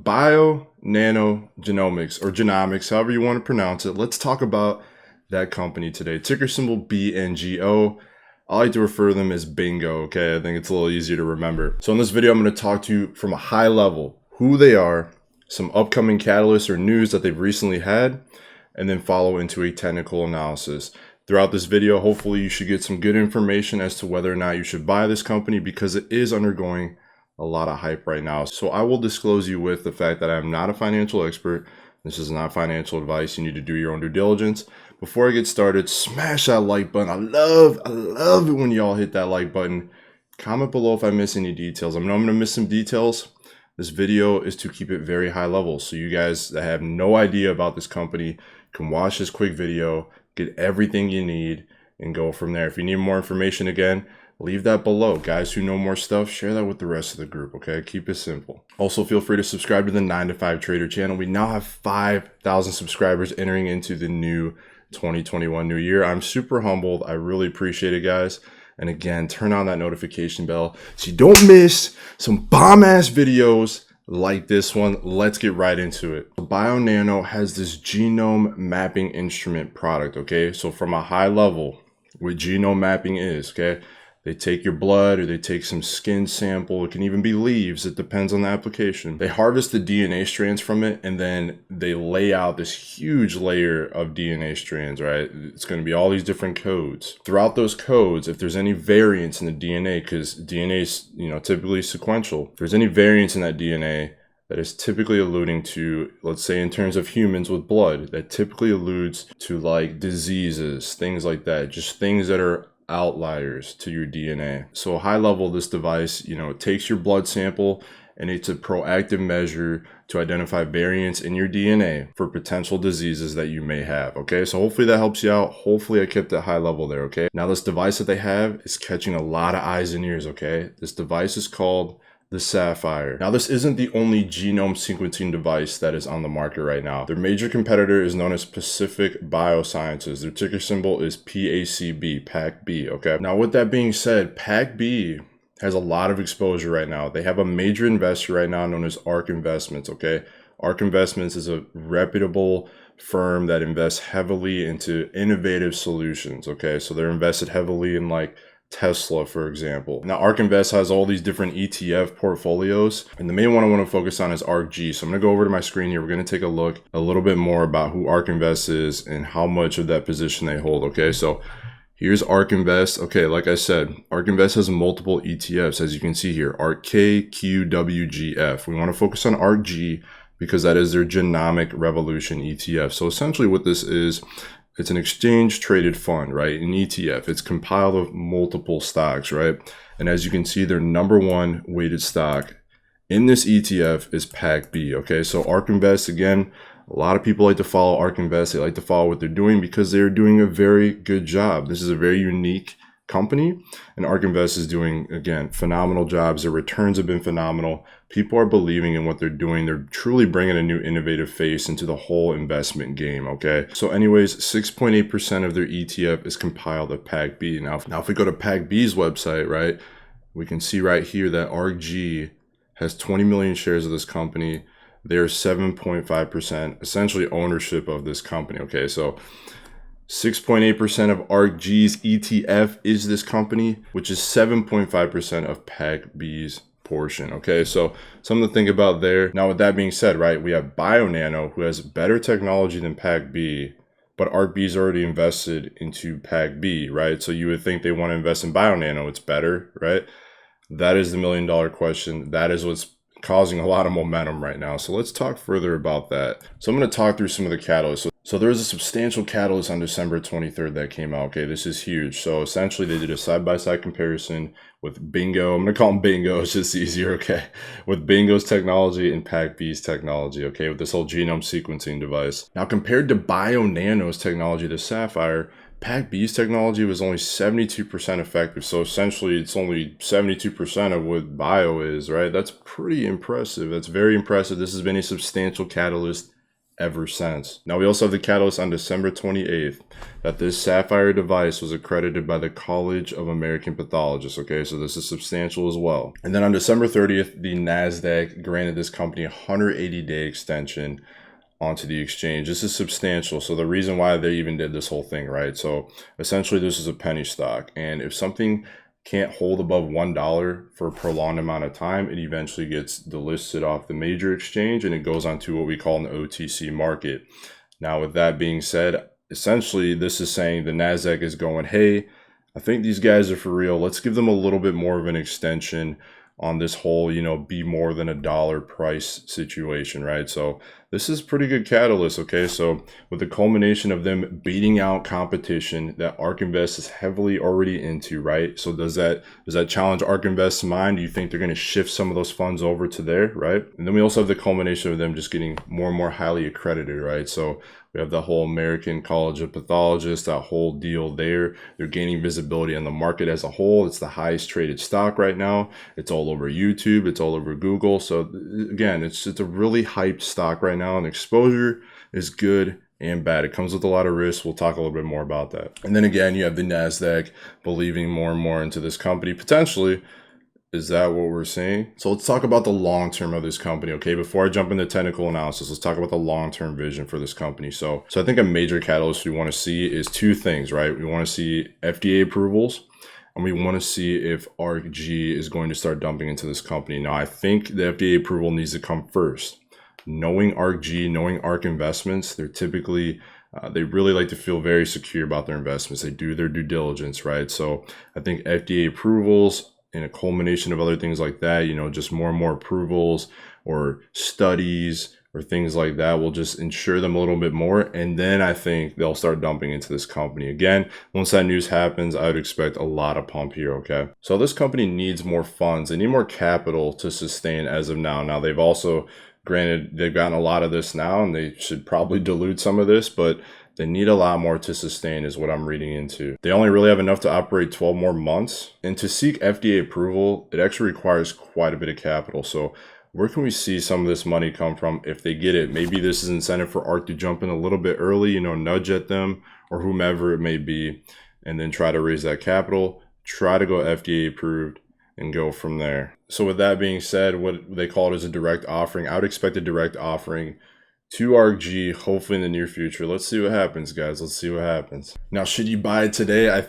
Bionano Genomics, or Genomics, however you want to pronounce it. Let's talk about that company today. Ticker symbol BNGO. I like to refer to them as BNGO, okay? I think it's a little easier to remember. So in this video, I'm going to talk to you from a high level, who they are, some upcoming catalysts or news that they've recently had, and then follow into a technical analysis. Throughout this video, hopefully you should get some good information as to whether or not you should buy this company, because it is undergoing a lot of hype right now. So I will disclose you with the fact that I am not a financial expert. This is not financial advice. You need to do your own due diligence. Before I get started, smash that like button. I love it when y'all hit that like button. Comment below if I miss any details. I know I'm gonna miss some details. This video is to keep it very high level, so you guys that have no idea about this company can watch this quick video, get everything you need, and go from there. If you need more information, again, leave that below. Guys who know more stuff, share that with the rest of the group, okay? Keep it simple. Also, feel free to subscribe to the 9 to 5 Trader channel. We now have 5,000 subscribers entering into the new 2021 new year. I'm super humbled. I really appreciate it, guys. And again, turn on that notification bell so you don't miss some bomb-ass videos like this one. Let's get right into it. Bionano has this genome mapping instrument product, okay? So from a high level, what genome mapping is, okay? They take your blood, or they take some skin sample. It can even be leaves. It depends on the application. They harvest the DNA strands from it, and then they lay out this huge layer of DNA strands, right? It's going to be all these different codes. Throughout those codes, if there's any variance in the DNA, because DNA is, typically sequential. If there's any variance in that DNA, that is typically alluding to, let's say in terms of humans with blood, that typically alludes to like diseases, things like that, just things that are outliers to your DNA. So high level, this device, it takes your blood sample, and it's a proactive measure to identify variants in your DNA for potential diseases that you may have, okay? So hopefully that helps you out. Hopefully I kept it high level there, okay? Now this device that they have is catching a lot of eyes and ears, okay? This device is called the Saphyr. Now this isn't the only genome sequencing device that is on the market right now. Their major competitor is known as Pacific Biosciences. Their ticker symbol is PACB, okay? Now with that being said, PACB has a lot of exposure right now. They have a major investor right now known as ARK Investments, okay? ARK Investments is a reputable firm that invests heavily into innovative solutions, okay? So they're invested heavily in like Tesla, for example. Now, ARK Invest has all these different ETF portfolios, and the main one I want to focus on is ARKG. So I'm going to go over to my screen here. We're going to take a look a little bit more about who ARK Invest is and how much of that position they hold, okay? So here's ARK Invest. Okay, like I said, ARK Invest has multiple ETFs, as you can see here, ARKK, Q, W, G, F. We want to focus on ARKG because that is their Genomic Revolution ETF. So essentially what this is, it's an exchange traded fund, right? An ETF. It's compiled of multiple stocks, right? And as you can see, their number one weighted stock in this ETF is PACB, okay? So ARK Invest, again, a lot of people like to follow ARK Invest. They like to follow what they're doing because they're doing a very good job. This is a very unique company, and ARK Invest is doing, again, phenomenal jobs. Their returns have been phenomenal. People are believing in what they're doing. They're truly bringing a new innovative face into the whole investment game, okay? So anyways, 6.8% of their ETF is compiled of PACB. Now, if we go to PACB's website, right, we can see right here that ARKG has 20 million shares of this company. They're 7.5% essentially ownership of this company, okay? So 6.8% of ARKG's ETF is this company, which is 7.5% of PACB's portion, okay? So something to think about there. Now, with that being said, right, we have Bionano, who has better technology than PACB, but ARKB's already invested into PACB, right? So you would think they want to invest in Bionano. It's better, right? That is the million-dollar question. That is what's causing a lot of momentum right now. So let's talk further about that. So I'm going to talk through some of the catalysts. So there was a substantial catalyst on December 23rd that came out. Okay, this is huge. So essentially they did a side-by-side comparison with BNGO. I'm going to call them BNGO. It's just easier, okay? With BNGO's technology and PACB's technology, okay? With this whole genome sequencing device. Now compared to Bionano's technology, the Saphyr, PACB's technology was only 72% effective. So essentially it's only 72% of what Bio is, right? That's pretty impressive. That's very impressive. This has been a substantial catalyst ever since. Now we also have the catalyst on December 28th that this Saphyr device was accredited by the College of American Pathologists. Okay, so this is substantial as well. And then on December 30th, the NASDAQ granted this company a 180-day extension onto the exchange. This is substantial. So the reason why they even did this whole thing, right? So essentially this is a penny stock. And if something can't hold above $1 for a prolonged amount of time, it eventually gets delisted off the major exchange and it goes on to what we call an OTC market. Now, with that being said, essentially this is saying the NASDAQ is going, hey, I think these guys are for real. Let's give them a little bit more of an extension on this whole, be more than $1 price situation, right? So this is pretty good catalyst, okay? So with the culmination of them beating out competition that ARK Invest is heavily already into, right? So does that challenge ARK Invest's mind? Do you think they're going to shift some of those funds over to there, right? And then we also have the culmination of them just getting more and more highly accredited, right? So we have the whole American College of Pathologists, that whole deal there. They're gaining visibility on the market as a whole. It's the highest traded stock right now. It's all over YouTube. It's all over Google. So again, it's a really hyped stock right now, and exposure is good and bad. It comes with a lot of risk. We'll talk a little bit more about that. And then again, you have the NASDAQ believing more and more into this company, potentially. Is that what we're seeing? So let's talk about the long term of this company, okay? Before I jump into technical analysis, let's talk about the long-term vision for this company. So I think a major catalyst we want to see is two things, right? We want to see FDA approvals, and we want to see if ARKG is going to start dumping into this company. Now, I think the FDA approval needs to come first. Knowing ARKG, knowing ARK Investments, they're typically they really like to feel very secure about their investments. They do their due diligence, right? So I think FDA approvals and a culmination of other things like that, just more and more approvals or studies or things like that will just ensure them a little bit more. And then I think they'll start dumping into this company. Again, once that news happens, I would expect a lot of pump here, okay? So this company needs more funds. They need more capital to sustain as of now. Now, they've also, granted, they've gotten a lot of this now and they should probably dilute some of this, but they need a lot more to sustain is what I'm reading into. They only really have enough to operate 12 more months. And to seek FDA approval, it actually requires quite a bit of capital. So where can we see some of this money come from if they get it? Maybe this is incentive for ARK to jump in a little bit early, nudge at them or whomever it may be, and then try to raise that capital, try to go FDA approved and go from there. So with that being said, what they call it is a direct offering. I would expect a direct offering to ARKG, hopefully in the near future. Let's see what happens, guys. Let's see what happens. Now, should you buy it today? I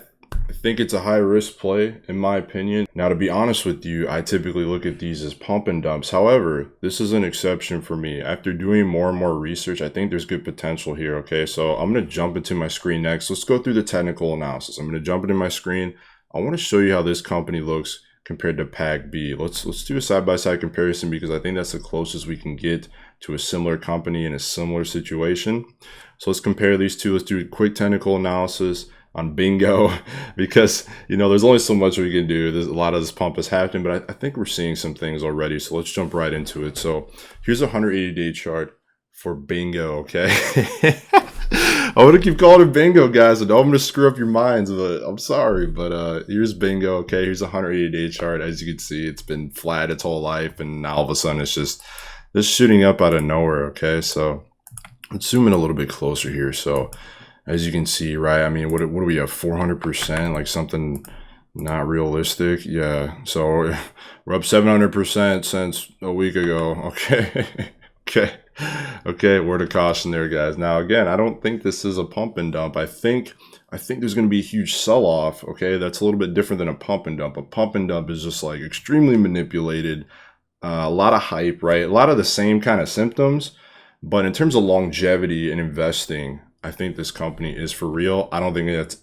think it's a high risk play, in my opinion. Now, to be honest with you, I typically look at these as pump and dumps. However, this is an exception for me. After doing more and more research, I think there's good potential here, okay? So I'm going to jump into my screen next. Let's go through the technical analysis. I'm going to jump into my screen. I want to show you how this company looks compared to PACB. Let's do a side-by-side comparison because I think that's the closest we can get to a similar company in a similar situation. So let's compare these two. Let's do a quick technical analysis on BNGO because, there's only so much we can do. There's a lot of this pump is happening, but I think we're seeing some things already. So let's jump right into it. So here's a 180-day chart for BNGO, okay? I want to keep calling it BNGO, guys. I know I'm going to screw up your minds, but I'm sorry. But here's BNGO, okay? Here's a 180-day chart. As you can see, it's been flat its whole life, and now all of a sudden it's just shooting up out of nowhere, okay? So let's zoom in a little bit closer here. So as you can see, right, I mean, what do we have, 400%, like something not realistic? Yeah, so we're up 700% since a week ago, okay? Okay, word of caution there, guys. Now, again, I don't think this is a pump and dump. I think there's going to be a huge sell-off, okay? That's a little bit different than a pump and dump. A pump and dump is just like extremely manipulated, a lot of hype, right? A lot of the same kind of symptoms, but in terms of longevity and investing, I think this company is for real. I don't think it's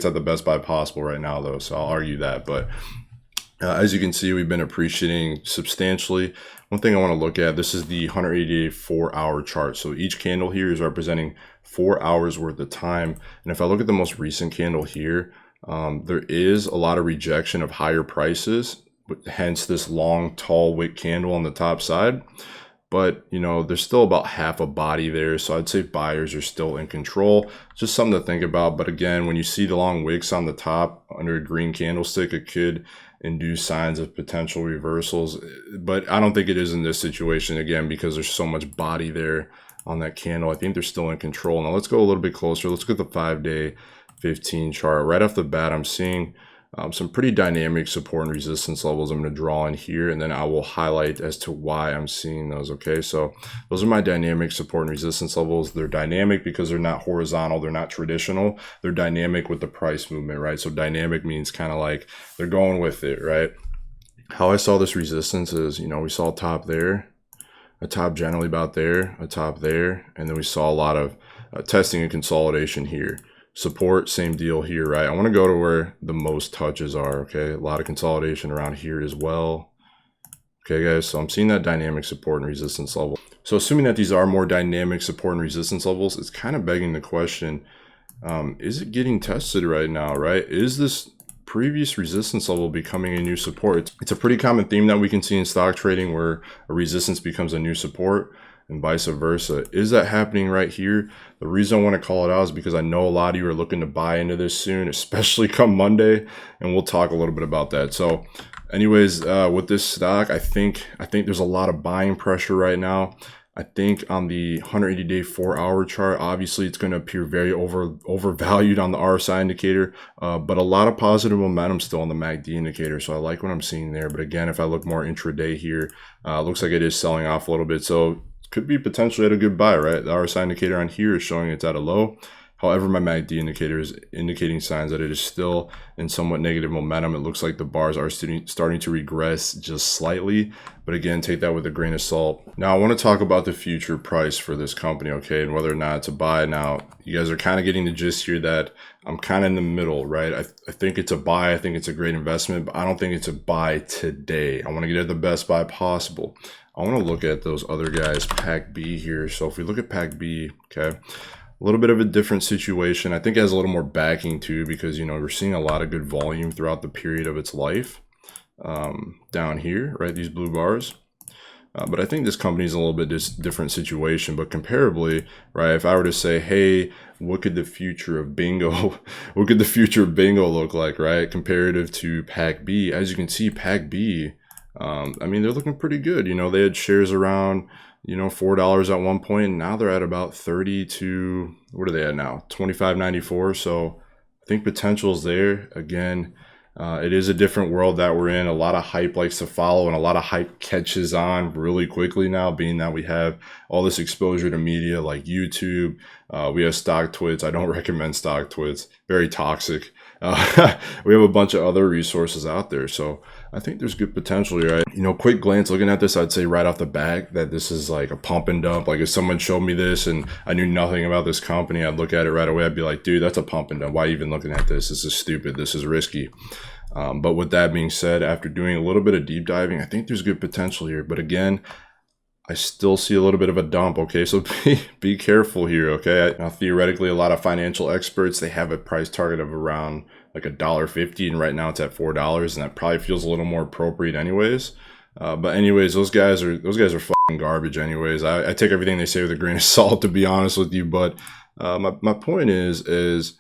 at the best buy possible right now, though, so I'll argue that. But as you can see, we've been appreciating substantially. One thing I want to look at, this is the 180-day 4-hour chart. So each candle here is representing 4 hours worth of time. And if I look at the most recent candle here, there is a lot of rejection of higher prices, hence this long, tall wick candle on the top side. But, there's still about half a body there. So I'd say buyers are still in control. Just something to think about. But again, when you see the long wicks on the top under a green candlestick, it could induce signs of potential reversals. But I don't think it is in this situation, again, because there's so much body there on that candle. I think they're still in control. Now let's go a little bit closer. Let's look at the 5-day 15 chart. Right off the bat, I'm seeing some pretty dynamic support and resistance levels I'm going to draw in here, and then I will highlight as to why I'm seeing those. Okay, so those are my dynamic support and resistance levels. They're dynamic because they're not horizontal, they're not traditional, they're dynamic with the price movement, right? So dynamic means kind of like they're going with it, right? How I saw this resistance is, you know, we saw a top there, a top generally about there, a top there, and then we saw a lot of testing and consolidation here. Support, same deal here, right? I want to go to where the most touches are, okay? A lot of consolidation around here as well. Okay, guys, so I'm seeing that dynamic support and resistance level. So assuming that these are more dynamic support and resistance levels, it's kind of begging the question, is it getting tested right now, right? Is this previous resistance level becoming a new support? It's a pretty common theme that we can see in stock trading where a resistance becomes a new support, and vice versa. Is that happening right here? The reason I want to call it out is because I know a lot of you are looking to buy into this soon, especially come Monday, and we'll talk a little bit about that. So anyways, with this stock, I think there's a lot of buying pressure right now. I think on the 180-day 4-hour chart, obviously it's going to appear very overvalued on the RSI indicator, but a lot of positive momentum still on the MACD indicator. So I like what I'm seeing there. But again, if I look more intraday here, looks like it is selling off a little bit. So could be potentially at a good buy, right? The RSI indicator on here is showing it's at a low. However, my MACD indicator is indicating signs that it is still in somewhat negative momentum. It looks like the bars are starting to regress just slightly. But again, take that with a grain of salt. Now, I want to talk about the future price for this company, okay, and whether or not to buy. Now, you guys are kind of getting the gist here that I'm kind of in the middle, right? I think it's a buy. I think it's a great investment, but I don't think it's a buy today. I want to get at the best buy possible. I want to look at those other guys, PACB here. So if we look at PACB, okay, a little bit of a different situation. I think it has a little more backing too, because, you know, we're seeing a lot of good volume throughout the period of its life down here, right? These blue bars. But I think this company is a little bit different situation. But comparably, right, if I were to say, hey, what could the future of BNGO, what could the future of BNGO look like, right? Comparative to PACB, as you can see, PACB, I mean, they're looking pretty good. You know, they had shares around, you know, $4 at one point, and now they're at about 30 to, what are they at now? 25.94. So I think potential is there. Again, it is a different world that we're in. A lot of hype likes to follow, and a lot of hype catches on really quickly now, being that we have all this exposure to media like YouTube. We have stock twits. I don't recommend stock twits. Very toxic. We have a bunch of other resources out there. So I think there's good potential here, right? You know, quick glance looking at this, I'd say right off the bat that this is like a pump and dump. Like if someone showed me this and I knew nothing about this company, I'd look at it right away. I'd be like, dude, that's a pump and dump. Why are you even looking at this? This is stupid. This is risky. But with that being said, after doing a little bit of deep diving, I think there's good potential here. But again, I still see a little bit of a dump, okay? So be careful here, okay? Now, theoretically, a lot of financial experts, they have a price target of around like $1.50, and right now it's at $4, and that probably feels a little more appropriate anyways. But anyways, those guys are fucking garbage anyways. I take everything they say with a grain of salt, to be honest with you. But my point is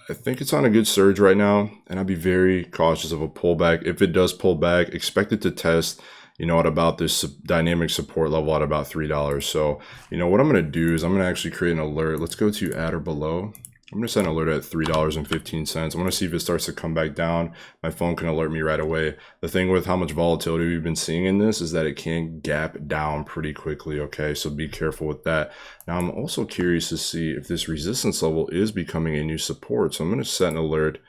I think it's on a good surge right now, and I'd be very cautious of a pullback. If it does pull back, expect it to test, you know, at about this dynamic support level at about $3. So, you know, what I'm going to do is I'm going to actually create an alert. Let's go to at or below. I'm going to set an alert at $3.15. I want to see if it starts to come back down. My phone can alert me right away. The thing with how much volatility we've been seeing in this is that it can gap down pretty quickly, okay? So be careful with that. Now, I'm also curious to see if this resistance level is becoming a new support. So I'm going to set an alert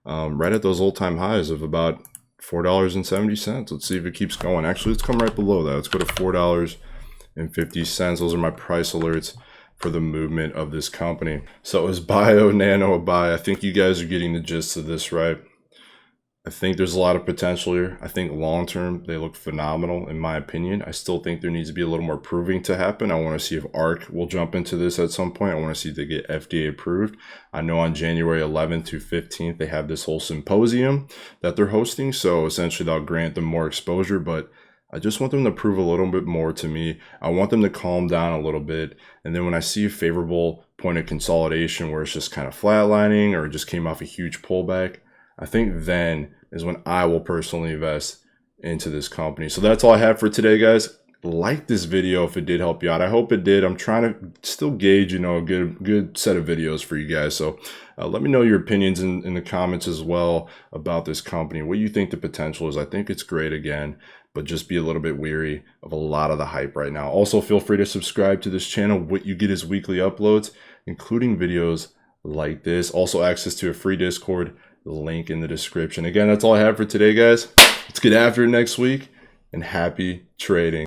right at those all-time highs of about $4.70. Let's see if it keeps going. Actually, let's come right below that. Let's go to $4.50. Those are my price alerts for the movement of this company. So is Bionano a buy? I think you guys are getting the gist of this, right? I think there's a lot of potential here. I think long term, they look phenomenal in my opinion. I still think there needs to be a little more proving to happen. I want to see if ARK will jump into this at some point. I want to see if they get FDA approved. I know on January 11th to 15th, they have this whole symposium that they're hosting. So essentially they'll grant them more exposure, but I just want them to prove a little bit more to me. I want them to calm down a little bit. And then when I see a favorable point of consolidation where it's just kind of flatlining or it just came off a huge pullback, I think then is when I will personally invest into this company. So that's all I have for today, guys. like this video if it did help you out. I hope it did. I'm trying to still gauge, you know, a good set of videos for you guys. So let me know your opinions in the comments as well about this company, what you think the potential is. I think it's great again, but just be a little bit weary of a lot of the hype right now. Also, feel free to subscribe to this channel. What you get is weekly uploads, including videos like this. Also, access to a free Discord, the link in the description. Again, that's all I have for today, guys. Let's get after it next week, and happy trading.